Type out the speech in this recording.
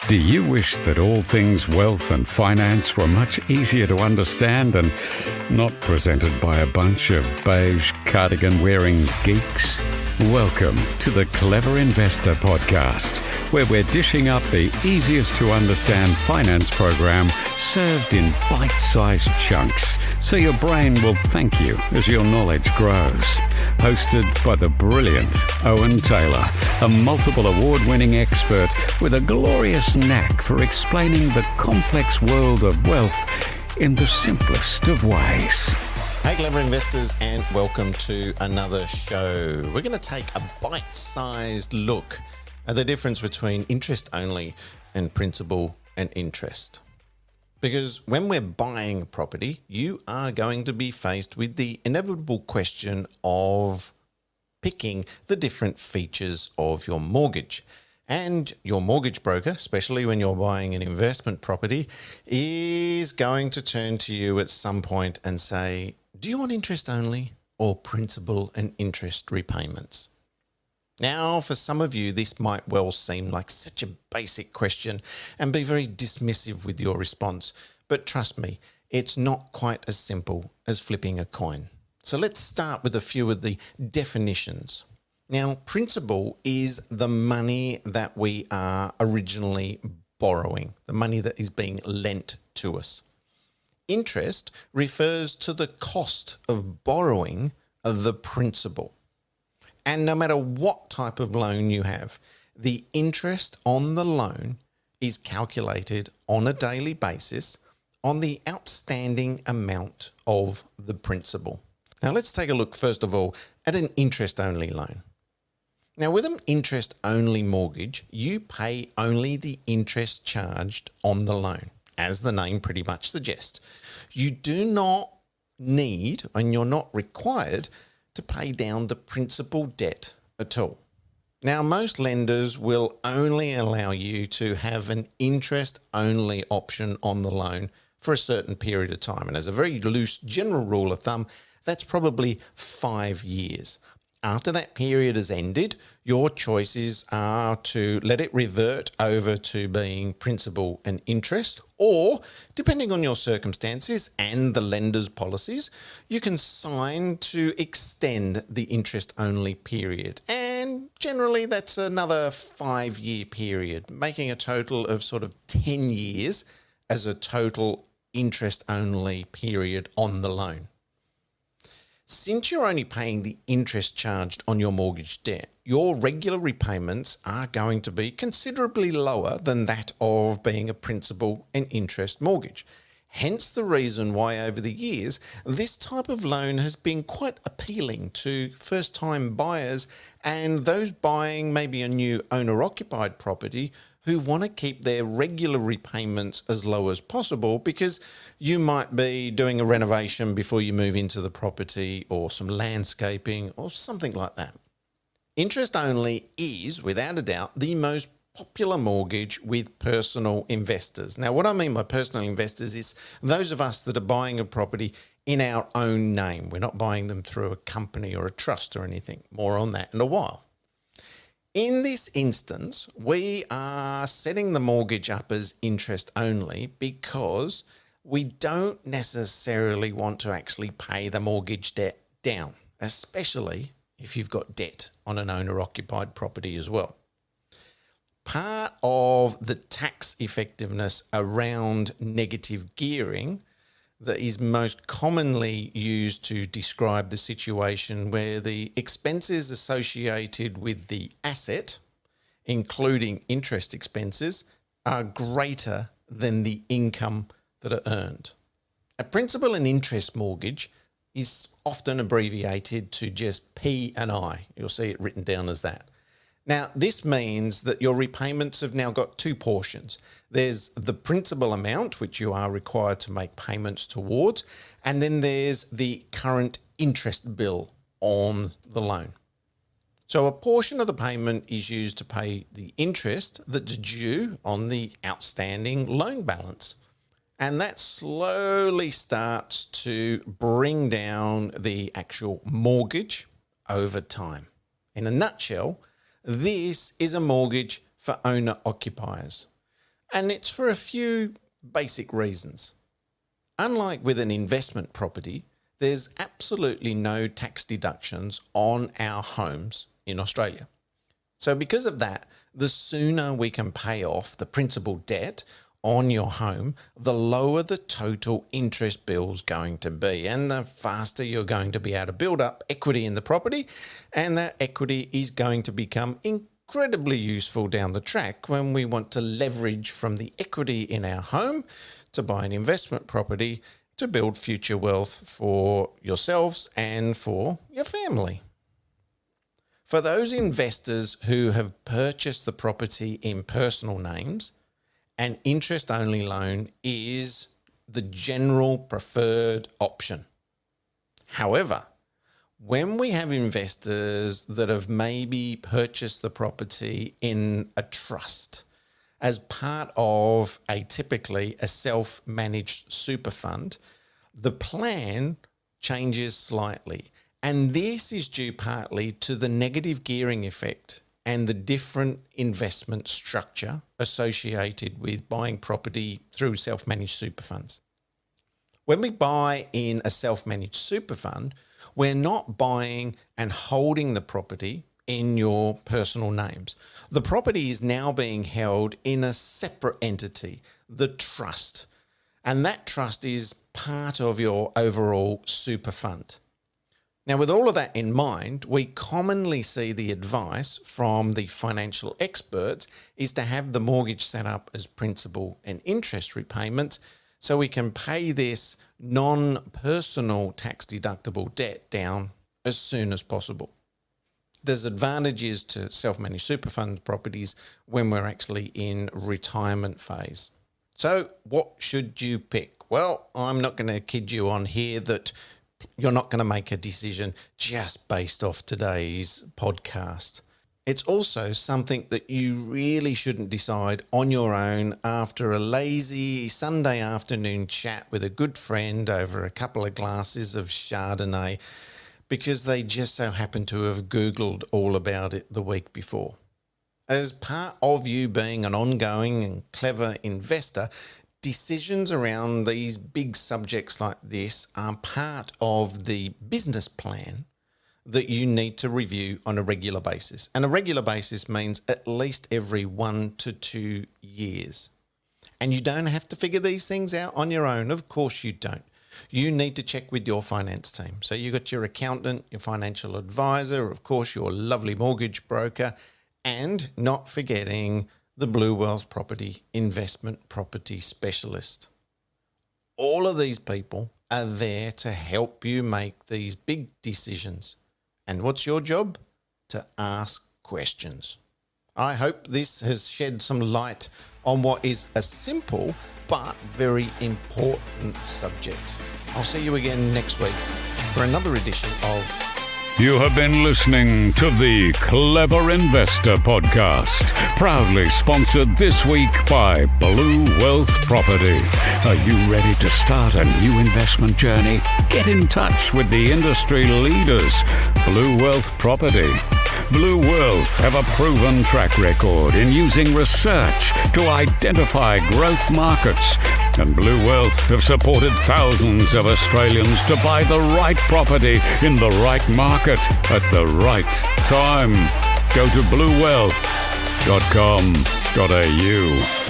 Do you wish that all things wealth and finance were much easier to understand and not presented by a bunch of beige cardigan-wearing geeks? Welcome to the Clever Investor Podcast, where we're dishing up the easiest to understand finance program served in bite-sized chunks, so your brain will thank you as your knowledge grows. Hosted by the brilliant Owen Taylor, a multiple award-winning expert with a glorious knack for explaining the complex world of wealth in the simplest of ways. Hey Clever Investors, and welcome to another show. We're going to take a bite-sized look at the difference between interest only and principal and interest. Because when we're buying a property, you are going to be faced with the inevitable question of picking the different features of your mortgage. And your mortgage broker, especially when you're buying an investment property, is going to turn to you at some point and say, do you want interest only or principal and interest repayments? Now, for some of you, this might well seem like such a basic question and be very dismissive with your response. But trust me, it's not quite as simple as flipping a coin. So let's start with a few of the definitions. Now, principal is the money that we are originally borrowing, the money that is being lent to us. Interest refers to the cost of borrowing the principal. And no matter what type of loan you have, the interest on the loan is calculated on a daily basis on the outstanding amount of the principal. Now let's take a look first of all at an interest-only loan. Now with an interest-only mortgage, you pay only the interest charged on the loan, as the name pretty much suggests. You do not need, and you're not required, to pay down the principal debt at all. Now, most lenders will only allow you to have an interest-only option on the loan for a certain period of time. And as a very loose general rule of thumb, that's probably 5 years. After that period has ended, your choices are to let it revert over to being principal and interest, or depending on your circumstances and the lender's policies, you can sign to extend the interest-only period. And generally that's another 5-year period, making a total of sort of 10 years as a total interest-only period on the loan. Since you're only paying the interest charged on your mortgage debt, your regular repayments are going to be considerably lower than that of being a principal and interest mortgage. Hence the reason why over the years, this type of loan has been quite appealing to first-time buyers and those buying maybe a new owner-occupied property who want to keep their regular repayments as low as possible, because you might be doing a renovation before you move into the property, or some landscaping or something like that. Interest only is, without a doubt, the most popular mortgage with personal investors. Now, what I mean by personal investors is those of us that are buying a property in our own name. We're not buying them through a company or a trust or anything. More on that in a while. In this instance, we are setting the mortgage up as interest only because we don't necessarily want to actually pay the mortgage debt down, especially if you've got debt on an owner-occupied property as well. Part of the tax effectiveness around negative gearing that is most commonly used to describe the situation where the expenses associated with the asset, including interest expenses, are greater than the income that are earned. A principal and interest mortgage is often abbreviated to just P&I. You'll see it written down as that. Now, this means that your repayments have now got two portions. There's the principal amount, which you are required to make payments towards, and then there's the current interest bill on the loan. So a portion of the payment is used to pay the interest that's due on the outstanding loan balance. And that slowly starts to bring down the actual mortgage over time. In a nutshell, this is a mortgage for owner-occupiers. And it's for a few basic reasons. Unlike with an investment property, there's absolutely no tax deductions on our homes in Australia. So because of that, the sooner we can pay off the principal debt on your home, the lower the total interest bill's going to be, and the faster you're going to be able to build up equity in the property, and that equity is going to become incredibly useful down the track when we want to leverage from the equity in our home to buy an investment property to build future wealth for yourselves and for your family. For those investors who have purchased the property in personal names, an interest-only loan is the general preferred option. However, when we have investors that have maybe purchased the property in a trust as part of typically a self-managed super fund, the plan changes slightly. And this is due partly to the negative gearing effect and the different investment structure associated with buying property through self-managed super funds. When we buy in a self-managed super fund, we're not buying and holding the property in your personal names. The property is now being held in a separate entity, the trust, and that trust is part of your overall super fund. Now, with all of that in mind, we commonly see the advice from the financial experts is to have the mortgage set up as principal and interest repayments so we can pay this non-personal tax deductible debt down as soon as possible. There's advantages to self-managed super fund properties when we're actually in retirement phase. So what should you pick? Well, I'm not going to kid you on here that you're not going to make a decision just based off today's podcast. It's also something that you really shouldn't decide on your own after a lazy Sunday afternoon chat with a good friend over a couple of glasses of Chardonnay because they just so happen to have Googled all about it the week before. As part of you being an ongoing and clever investor, decisions around these big subjects like this are part of the business plan that you need to review on a regular basis. And a regular basis means at least every 1 to 2 years. And you don't have to figure these things out on your own. Of course you don't. You need to check with your finance team. So you got your accountant, your financial advisor, of course your lovely mortgage broker, and not forgetting the Blue Wealth Property Investment Property Specialist. All of these people are there to help you make these big decisions. And what's your job? To ask questions. I hope this has shed some light on what is a simple but very important subject. I'll see you again next week for another edition of You have been listening to the Clever Investor Podcast, proudly sponsored this week by Blue Wealth Property. Are you ready to start a new investment journey? Get in touch with the industry leaders, Blue Wealth Property. Blue Wealth have a proven track record in using research to identify growth markets, and Blue Wealth have supported thousands of Australians to buy the right property in the right market at the right time. Go to bluewealth.com.au.